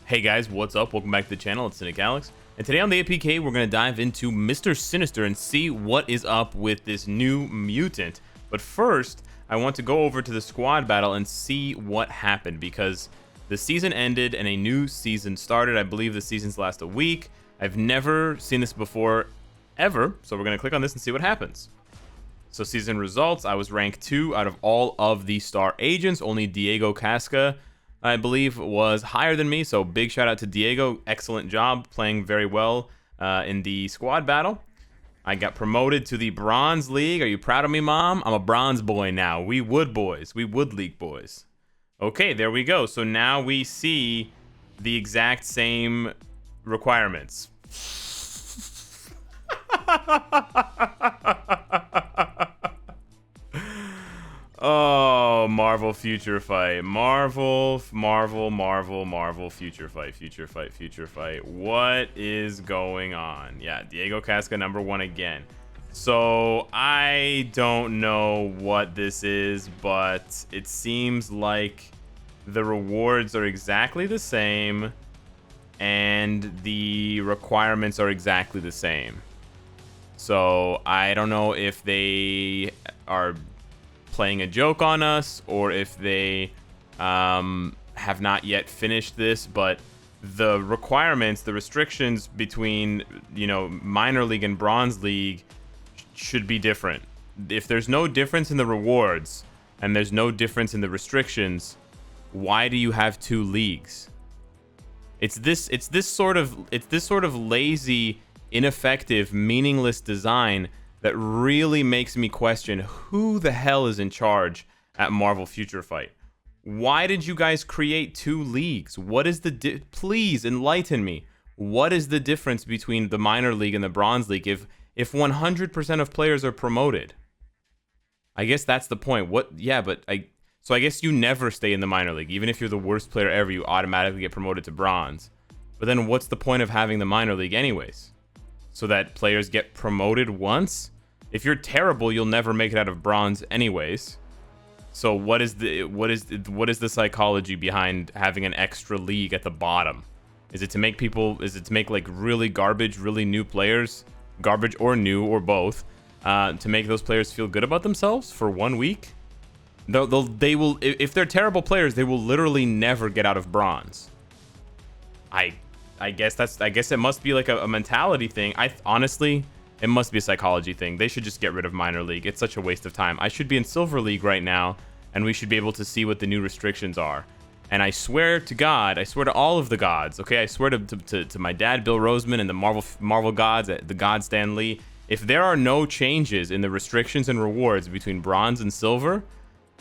Hey guys, what's up? Welcome back to the channel. It's Cynicalex. And today on the APK, we're going to dive into Mister Sinister and see what is up with this new mutant. But first, I want to go over to the squad battle and see what happened, because the season ended and a new season started. I believe the seasons last a week. I've never seen this before, ever, so we're going to click on this and see what happens. So season results, I was ranked 2 out of all of the star agents. Only Diego Casca, I believe, was higher than me, so big shout out to Diego. Excellent job, playing very well in the squad battle. I got promoted to the Bronze League. Are you proud of me, Mom? I'm a Bronze boy now. We Wood boys. We Wood League boys. Okay, there we go. So now we see the exact same requirements. Oh, Marvel Future Fight. Marvel Future Fight. What is going on? Yeah, Diego Casca #1 again. So, I don't know what this is, but it seems like the rewards are exactly the same, and the requirements are exactly the same. So, I don't know if they are playing a joke on us, or if they have not yet finished this, but the requirements, the restrictions between, you know, minor league and bronze league should be different. If there's no difference in the rewards and there's no difference in the restrictions, why do you have 2 leagues? It's this sort of lazy, ineffective, meaningless design that really makes me question who the hell is in charge at Marvel Future Fight. Why did you guys create 2 leagues? What is the please enlighten me. What is the difference between the minor league and the bronze league if 100% of players are promoted? I guess that's the point. So I guess you never stay in the minor league. Even if you're the worst player ever, you automatically get promoted to bronze. But then what's the point of having the minor league anyways? So that players get promoted once? If you're terrible, you'll never make it out of bronze anyways. So what is the psychology behind having an extra league at the bottom? Is it to make like really garbage, really new players, garbage or new or both, to make those players feel good about themselves for 1 week? They will, if they're terrible players, they will literally never get out of bronze. I guess it must be like a mentality thing. Honestly, it must be a psychology thing. They should just get rid of minor league. It's such a waste of time. I should be in silver league right now, and we should be able to see what the new restrictions are. And I swear to God, I swear to all of the gods, okay? I swear to my dad, Bill Roseman, and the Marvel gods, the god Stan Lee, if there are no changes in the restrictions and rewards between bronze and silver,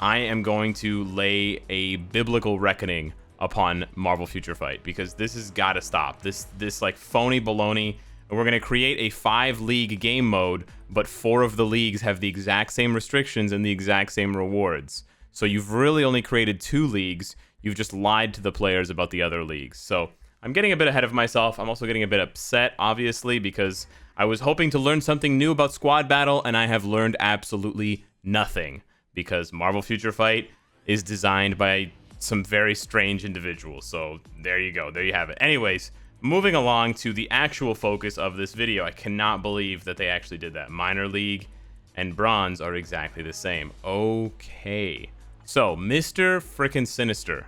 I am going to lay a biblical reckoning upon Marvel Future Fight, because this has got to stop. This like phony baloney. We're going to create a 5-league game mode, but 4 of the leagues have the exact same restrictions and the exact same rewards. So you've really only created 2 leagues. You've just lied to the players about the other leagues. So I'm getting a bit ahead of myself. I'm also getting a bit upset, obviously, because I was hoping to learn something new about squad battle, and I have learned absolutely nothing, because Marvel Future Fight is designed by some very strange individuals. So there you go. There you have it. Anyways, moving along to the actual focus of this video. I cannot believe that they actually did that. Minor league and bronze are exactly the same. Okay. So, Mister frickin' Sinister.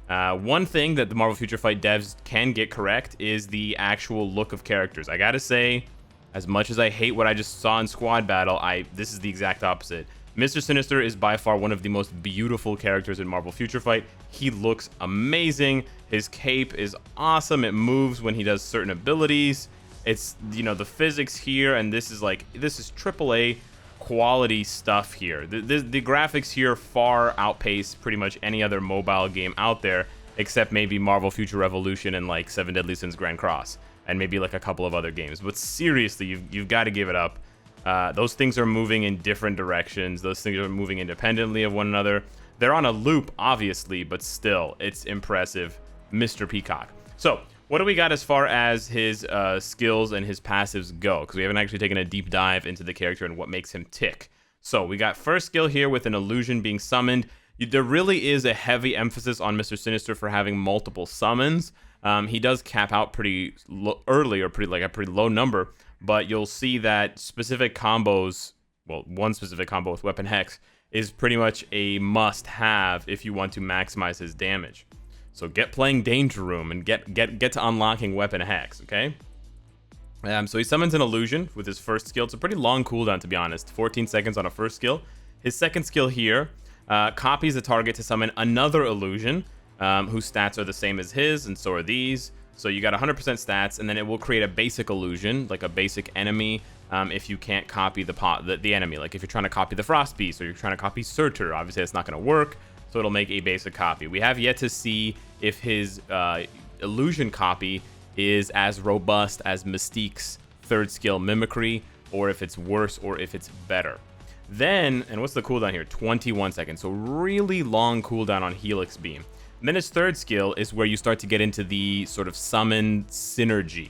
One thing that the Marvel Future Fight devs can get correct is the actual look of characters. I gotta say, as much as I hate what I just saw in Squad Battle, this is the exact opposite. Mister Sinister is by far one of the most beautiful characters in Marvel Future Fight. He looks amazing. His cape is awesome. It moves when he does certain abilities. It's, you know, the physics here, and this is AAA quality stuff here. The graphics here far outpace pretty much any other mobile game out there, except maybe Marvel Future Revolution and like 7 Deadly Sins Grand Cross, and maybe like a couple of other games. But seriously, you've got to give it up. Those things are moving in different directions. Those things are moving independently of one another. They're on a loop, obviously, but still, it's impressive. Mr. Peacock. So, what do we got as far as his skills and his passives go? Because we haven't actually taken a deep dive into the character and what makes him tick. So, we got first skill here with an illusion being summoned. There really is a heavy emphasis on Mister Sinister for having multiple summons. He does cap out pretty early, or pretty a pretty low number, but you'll see that specific combos, well, one specific combo with Weapon Hex is pretty much a must-have if you want to maximize his damage. So get playing Danger Room and get to unlocking Weapon Hex, okay? So he summons an illusion with his first skill. It's a pretty long cooldown, to be honest. 14 seconds on a first skill. His second skill here copies the target to summon another illusion, whose stats are the same as his, and so are these. So you got 100% stats, and then it will create a basic illusion, like a basic enemy, if you can't copy the enemy. Like if you're trying to copy the Frost Beast, or you're trying to copy Surtur, obviously that's not going to work, so it'll make a basic copy. We have yet to see if his illusion copy is as robust as Mystique's third skill, Mimicry, or if it's worse, or if it's better. Then, and what's the cooldown here? 21 seconds, so really long cooldown on Helix Beam. And then his third skill is where you start to get into the sort of summon synergy.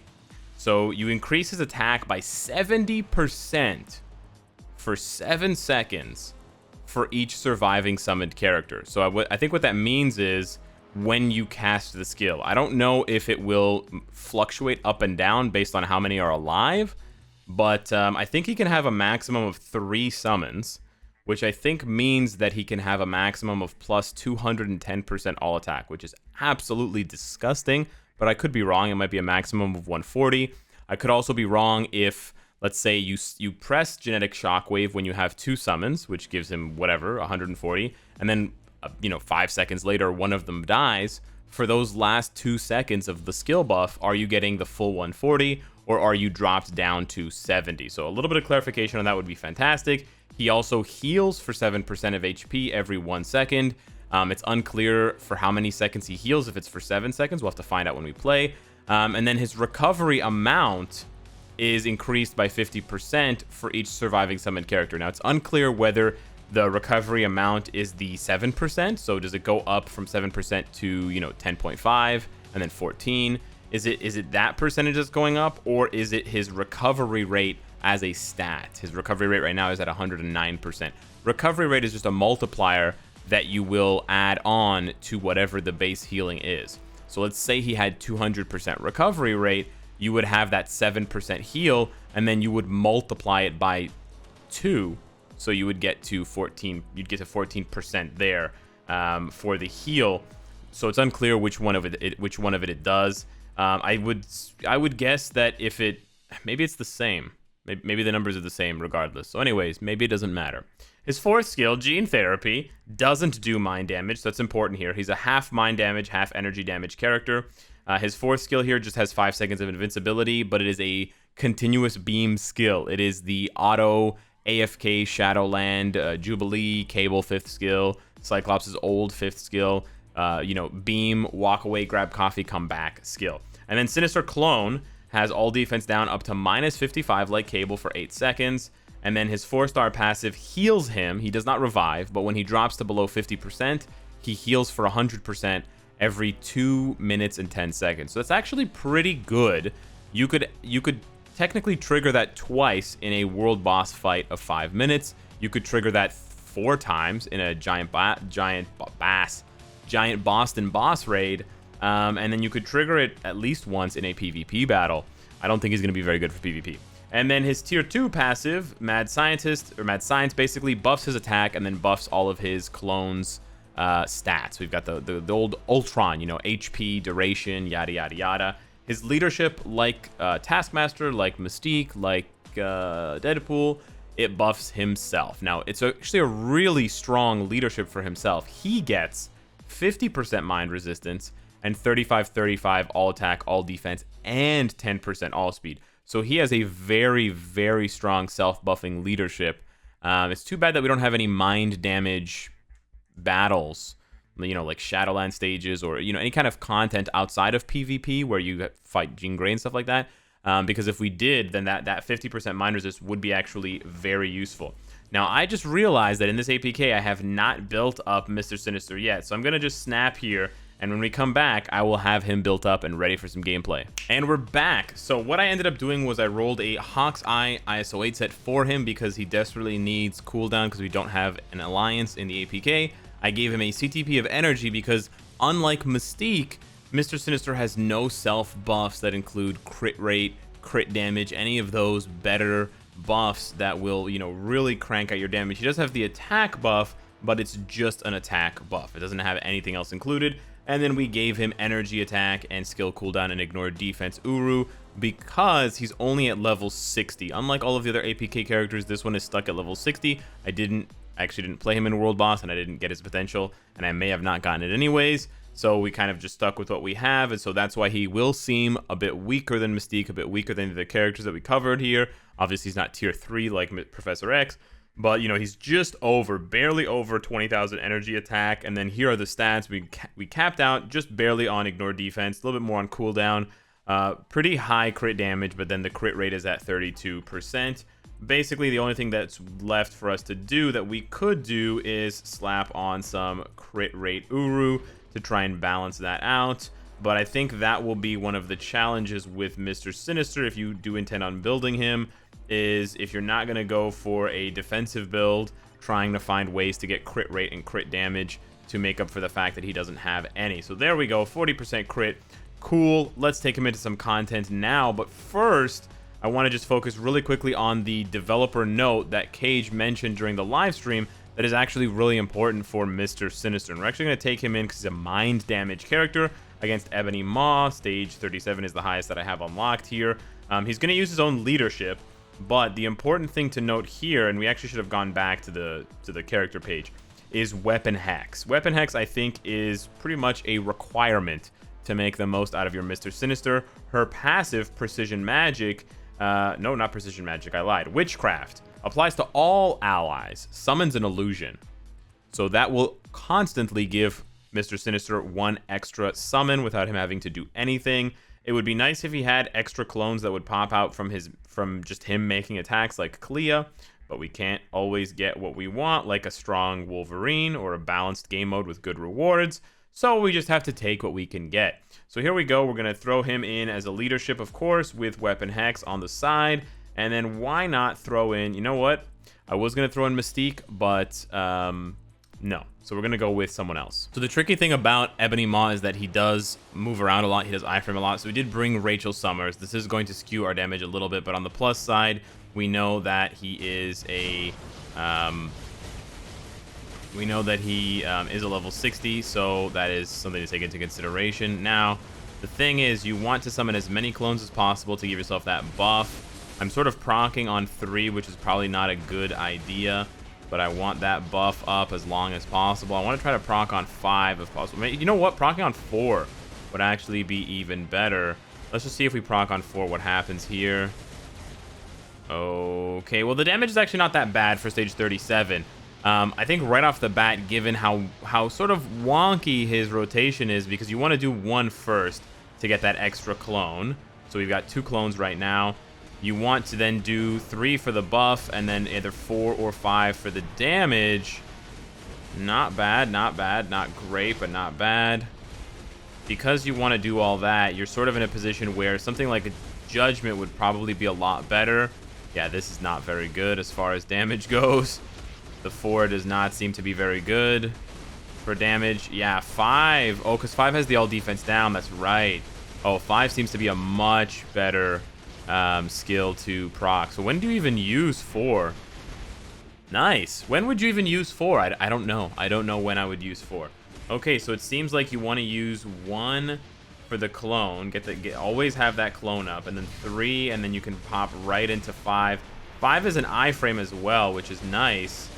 So you increase his attack by 70% for 7 seconds for each surviving summoned character. So I think what that means is when you cast the skill. I don't know if it will fluctuate up and down based on how many are alive, but I think he can have a maximum of 3 summons, which I think means that he can have a maximum of plus 210% all attack, which is absolutely disgusting, but I could be wrong. It might be a maximum of 140. I could also be wrong if, let's say, you press Genetic Shockwave when you have 2 summons, which gives him whatever, 140, and then 5 seconds later, one of them dies. For those last 2 seconds of the skill buff, are you getting the full 140, or are you dropped down to 70? So a little bit of clarification on that would be fantastic. He also heals for 7% of HP every 1 second. It's unclear for how many seconds he heals. If it's for 7 seconds, we'll have to find out when we play. And then his recovery amount is increased by 50% for each surviving summoned character. Now, it's unclear whether the recovery amount is the 7%. So does it go up from 7% to 10.5 and then 14? Is it that percentage that's going up, or is it his recovery rate as a stat? His recovery rate right now is at 109%. Recovery rate is just a multiplier that you will add on to whatever the base healing is. So let's say he had 200% recovery rate, you would have that 7% heal, and then you would multiply it by 2. So you would get to 14. You'd get to 14% there for the heal. So it's unclear which one of it does. I would guess that if maybe it's the same. Maybe the numbers are the same regardless. So anyways, maybe it doesn't matter. His fourth skill, Gene Therapy, doesn't do mind damage. So that's important here. He's a half mind damage, half energy damage character. His fourth skill here just has 5 seconds of invincibility, but it is a continuous beam skill. It is the auto AFK Shadowland, Jubilee, Cable 5th skill, Cyclops' old 5th skill, beam, walk away, grab coffee, come back skill. And then Sinister Clone has all defense down up to minus 55 like Cable for 8 seconds. And then his 4-star passive heals him. He does not revive, but when he drops to below 50%, he heals for 100% every 2 minutes and 10 seconds. So that's actually pretty good. You could technically trigger that twice in a world boss fight of 5 minutes. You could trigger that 4 times in a giant Boston boss raid, and then you could trigger it at least once in a PvP battle. I don't think he's going to be very good for PvP. And then his tier 2 passive, Mad Science, basically buffs his attack and then buffs all of his clones' stats. We've got the old Ultron, HP, duration, yada, yada, yada. His leadership, like Taskmaster, like Mystique, like Deadpool, it buffs himself. Now, it's actually a really strong leadership for himself. He gets 50% mind resistance and 35-35 all attack, all defense, and 10% all speed. So he has a very, very strong self-buffing leadership. It's too bad that we don't have any mind damage battles, like Shadowland stages or, any kind of content outside of PvP where you fight Jean Grey and stuff like that. Because if we did, then that 50% mind resist would be actually very useful. Now, I just realized that in this APK, I have not built up Mister Sinister yet. So I'm going to just snap here. And when we come back, I will have him built up and ready for some gameplay. And we're back. So what I ended up doing was I rolled a Hawk's Eye ISO 8 set for him because he desperately needs cooldown because we don't have an alliance in the APK. I gave him a CTP of energy because unlike Mystique, Mr. Sinister has no self buffs that include crit rate, crit damage, any of those better buffs that will, you know, really crank out your damage. He does have the attack buff, but it's just an attack buff. It doesn't have anything else included. And then we gave him energy attack and skill cooldown and ignore defense Uru because he's only at level 60. Unlike all of the other APK characters, this one is stuck at level 60. I actually didn't play him in World Boss, and I didn't get his potential, and I may have not gotten it anyways. So we kind of just stuck with what we have, and so that's why he will seem a bit weaker than Mystique, a bit weaker than the characters that we covered here. Obviously, he's not tier 3 like Professor X, but, you know, he's just barely over 20,000 energy attack. And then here are the stats. We capped out just barely on ignore defense, a little bit more on cooldown. Pretty high crit damage, but then the crit rate is at 32%. Basically, the only thing that's left for us to do that we could do is slap on some crit rate Uru to try and balance that out. But I think that will be one of the challenges with Mr. Sinister if you do intend on building him, is if you're not going to go for a defensive build, trying to find ways to get crit rate and crit damage to make up for the fact that he doesn't have any. So there we go, 40% crit. Cool, let's take him into some content now. But first, I want to just focus really quickly on the developer note that Cage mentioned during the live stream that is actually really important for Mr. Sinister. And we're actually going to take him in because he's a mind damage character against Ebony Maw. Stage 37 is the highest that I have unlocked here. He's going to use his own leadership, but the important thing to note here, and we actually should have gone back to the character page, is Weapon Hex. Weapon Hex, I think, is pretty much a requirement to make the most out of your Mr. Sinister. Her passive, Precision Magic, no, not Precision Magic, I lied, Witchcraft, applies to all allies, summons an illusion. So that will constantly give Mr. Sinister one extra summon without him having to do anything. It would be nice if he had extra clones that would pop out from just him making attacks like Clea, but we can't always get what we want, like a strong Wolverine or a balanced game mode with good rewards. So we just have to take what we can get. So here we go. We're going to throw him in as a leadership, of course, with Weapon Hex on the side. And then why not throw in, you know what? I was going to throw in Mystique, but no. So we're going to go with someone else. So the tricky thing about Ebony Maw is that he does move around a lot. He does iframe a lot. So we did bring Rachel Summers. This is going to skew our damage a little bit, but on the plus side, we know that he is a is a level 60, so that is something to take into consideration. Now, the thing is, you want to summon as many clones as possible to give yourself that buff. I'm sort of proccing on 3, which is probably not a good idea, but I want that buff up as long as possible. I want to try to proc on 5 if possible. You know what? Proccing on 4 would actually be even better. Let's just see if we proc on 4, what happens here. Okay, well, the damage is actually not that bad for stage 37. I think right off the bat, given how sort of wonky his rotation is, because you want to do 1 first to get that extra clone. So we've got 2 clones right now. You want to then do 3 for the buff, and then either 4 or 5 for the damage. Not bad, not bad, not great, but not bad. Because you want to do all that, you're sort of in a position where something like a Judgment would probably be a lot better. Yeah, this is not very good as far as damage goes. The 4 does not seem to be very good for damage. Yeah, 5. Oh, because 5 has the all defense down. That's right. Oh, 5 seems to be a much better skill to proc. So when do you even use 4? Nice. When would you even use 4? I don't know. I don't know when I would use 4. Okay, so it seems like you want to use 1 for the clone. Always have that clone up, and then 3, and then you can pop right into 5. 5 is an iframe as well, which is nice.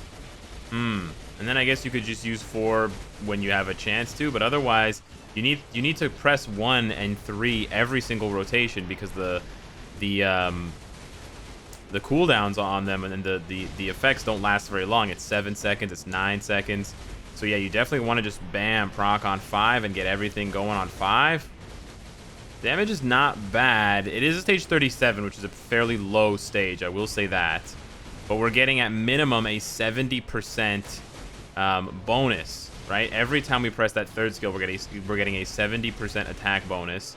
And then I guess you could just use 4 when you have a chance to, but otherwise you need to press 1 and 3 every single rotation, because the cooldowns on them and then the effects don't last very long. It's 7 seconds, it's 9 seconds. So yeah, you definitely want to just bam proc on 5 and get everything going on 5. Damage is not bad. It is a stage 37, which is a fairly low stage, I will say that. But we're getting at minimum a 70% bonus, right? Every time we press that 3rd skill, we're getting a 70% attack bonus.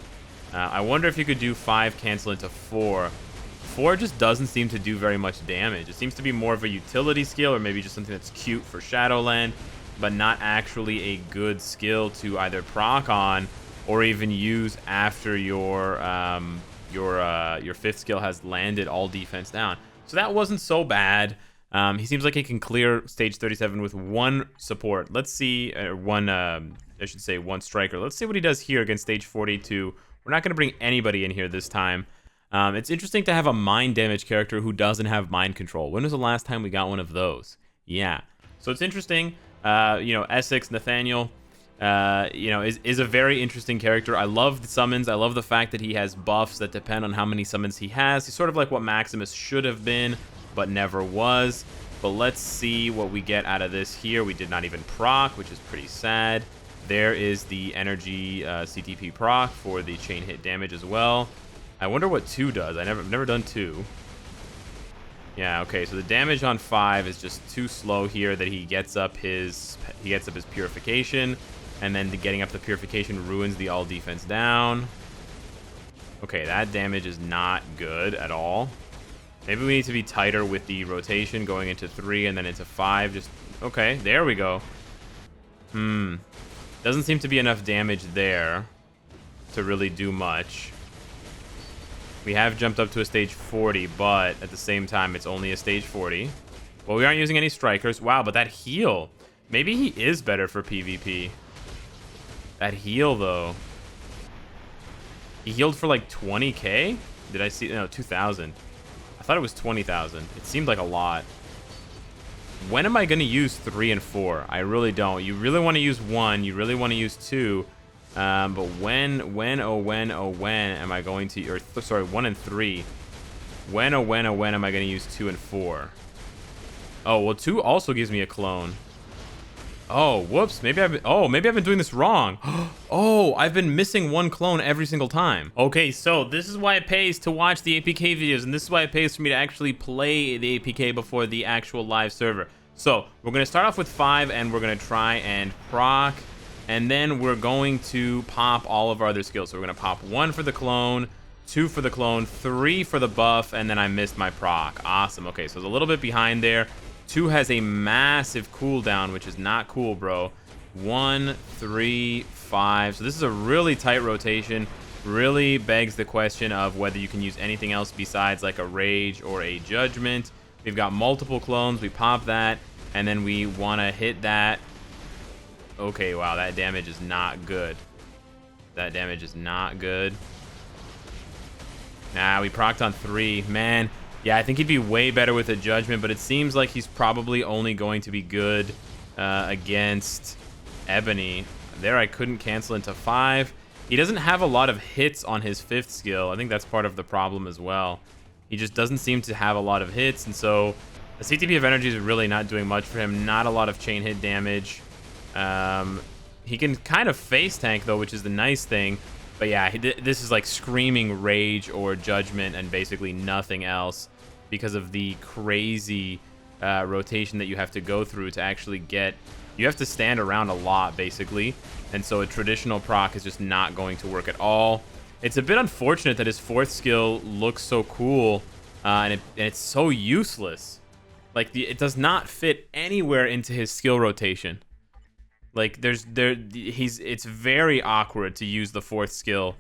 I wonder if you could do 5 cancel into 4. 4 just doesn't seem to do very much damage. It seems to be more of a utility skill, or maybe just something that's cute for Shadowland, but not actually a good skill to either proc on or even use after your 5th skill has landed all defense down. So that wasn't so bad. He seems like he can clear stage 37 with one support. Let's see, I should say one striker. Let's see what he does here against stage 42. We're not going to bring anybody in here this time. It's interesting to have a mind damage character who doesn't have mind control. When was the last time we got one of those? Yeah. So it's interesting. Essex, Nathaniel, is a very interesting character. I love the summons. I love the fact that he has buffs that depend on how many summons he has. He's sort of like what Maximus should have been, but never was. But let's see what we get out of this here. We did not even proc, which is pretty sad. There is the energy CTP proc for the chain hit damage as well. I wonder what 2 does. I've never done 2. Yeah, okay, so the damage on 5 is just too slow here that he gets up his purification, and then getting up the purification ruins the all defense down. Okay, that damage is not good at all. Maybe we need to be tighter with the rotation going into 3 and then into 5. Just okay, there we go. Doesn't seem to be enough damage there to really do much. We have jumped up to a stage 40, but at the same time, it's only a stage 40. Well, we aren't using any strikers. Wow, but that heal. Maybe he is better for PvP. That heal, though. He healed for like 20k? Did I see? No, 2,000. I thought it was 20,000. It seemed like a lot. When am I going to use 3 and 4? I really don't. You really want to use 1. You really want to use 2. But when am I going to, or sorry, 1 and 3. When am I going to use 2 and 4? Oh, well, 2 also gives me a clone. Oh, whoops. Maybe I've been doing this wrong. Oh, I've been missing 1 clone every single time. Okay, so this is why it pays to watch the APK videos, and this is why it pays for me to actually play the APK before the actual live server. So we're going to start off with 5, and we're going to try and proc, and then we're going to pop all of our other skills. So we're going to pop 1 for the clone, 2 for the clone, 3 for the buff, and then I missed my proc. Awesome. Okay, so it's a little bit behind there. 2 has a massive cooldown, which is not cool, bro. 1, 3, 5. So this is a really tight rotation. Really begs the question of whether you can use anything else besides like a rage or a judgment. We've got multiple clones. We pop that, and then we want to hit that. Okay, wow, that damage is not good. That damage is not good. Nah, we procced on 3. Man, yeah, I think he'd be way better with a judgment, but it seems like he's probably only going to be good against Ebony. There, I couldn't cancel into 5. He doesn't have a lot of hits on his 5th skill. I think that's part of the problem as well. He just doesn't seem to have a lot of hits, and so the CTP of energy is really not doing much for him. Not a lot of chain hit damage. He can kind of face tank, though, which is the nice thing. But yeah, this is like screaming rage or judgment and basically nothing else because of the crazy rotation that you have to go through to actually get. You have to stand around a lot, basically. And so a traditional proc is just not going to work at all. It's a bit unfortunate that his 4th skill looks so cool and it's so useless. Like, it does not fit anywhere into his skill rotation. Like, it's very awkward to use the 4th skill.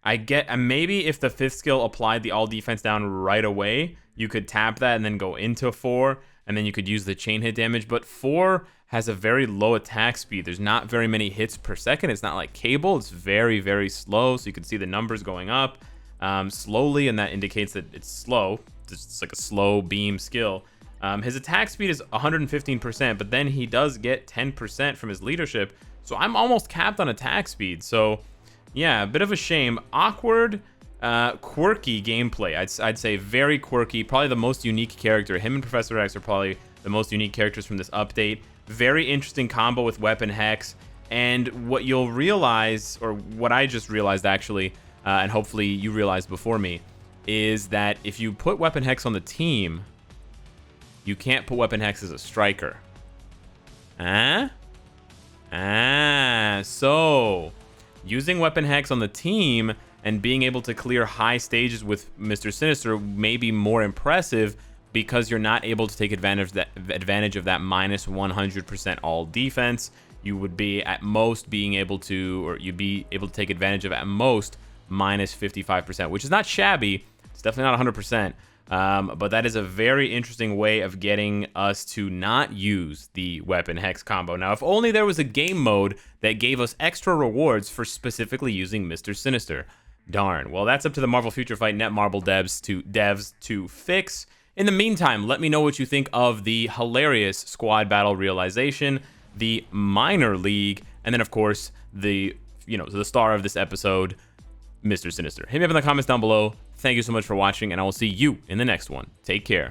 I get, maybe if the 5th skill applied the all defense down right away, you could tap that and then go into 4, and then you could use the chain hit damage. But 4 has a very low attack speed. There's not very many hits per second. It's not like Cable. It's very, very slow. So you can see the numbers going up slowly, and that indicates that it's slow. It's like a slow beam skill. His attack speed is 115%, but then he does get 10% from his leadership. So I'm almost capped on attack speed. So yeah, a bit of a shame. Awkward, quirky gameplay. I'd say very quirky. Probably the most unique character. Him and Professor X are probably the most unique characters from this update. Very interesting combo with Weapon Hex. And what you'll realize, or what I just realized actually, and hopefully you realized before me, is that if you put Weapon Hex on the team, you can't put Weapon Hex as a striker. So using Weapon Hex on the team and being able to clear high stages with Mister Sinister may be more impressive because you're not able to take advantage of that minus 100% all defense. you would be at most being able to, or you'd be able to take advantage of at most minus 55%, which is not shabby. It's definitely not 100%. But that is a very interesting way of getting us to not use the weapon hex combo. Now, if only there was a game mode that gave us extra rewards for specifically using Mister Sinister. Darn. Well, that's up to the Marvel Future Fight Netmarble devs to fix. In the meantime, let me know what you think of the hilarious squad battle realization, the minor league, and then of course the star of this episode, Mister Sinister. Hit me up in the comments down below. Thank you so much for watching, and I will see you in the next one. Take care.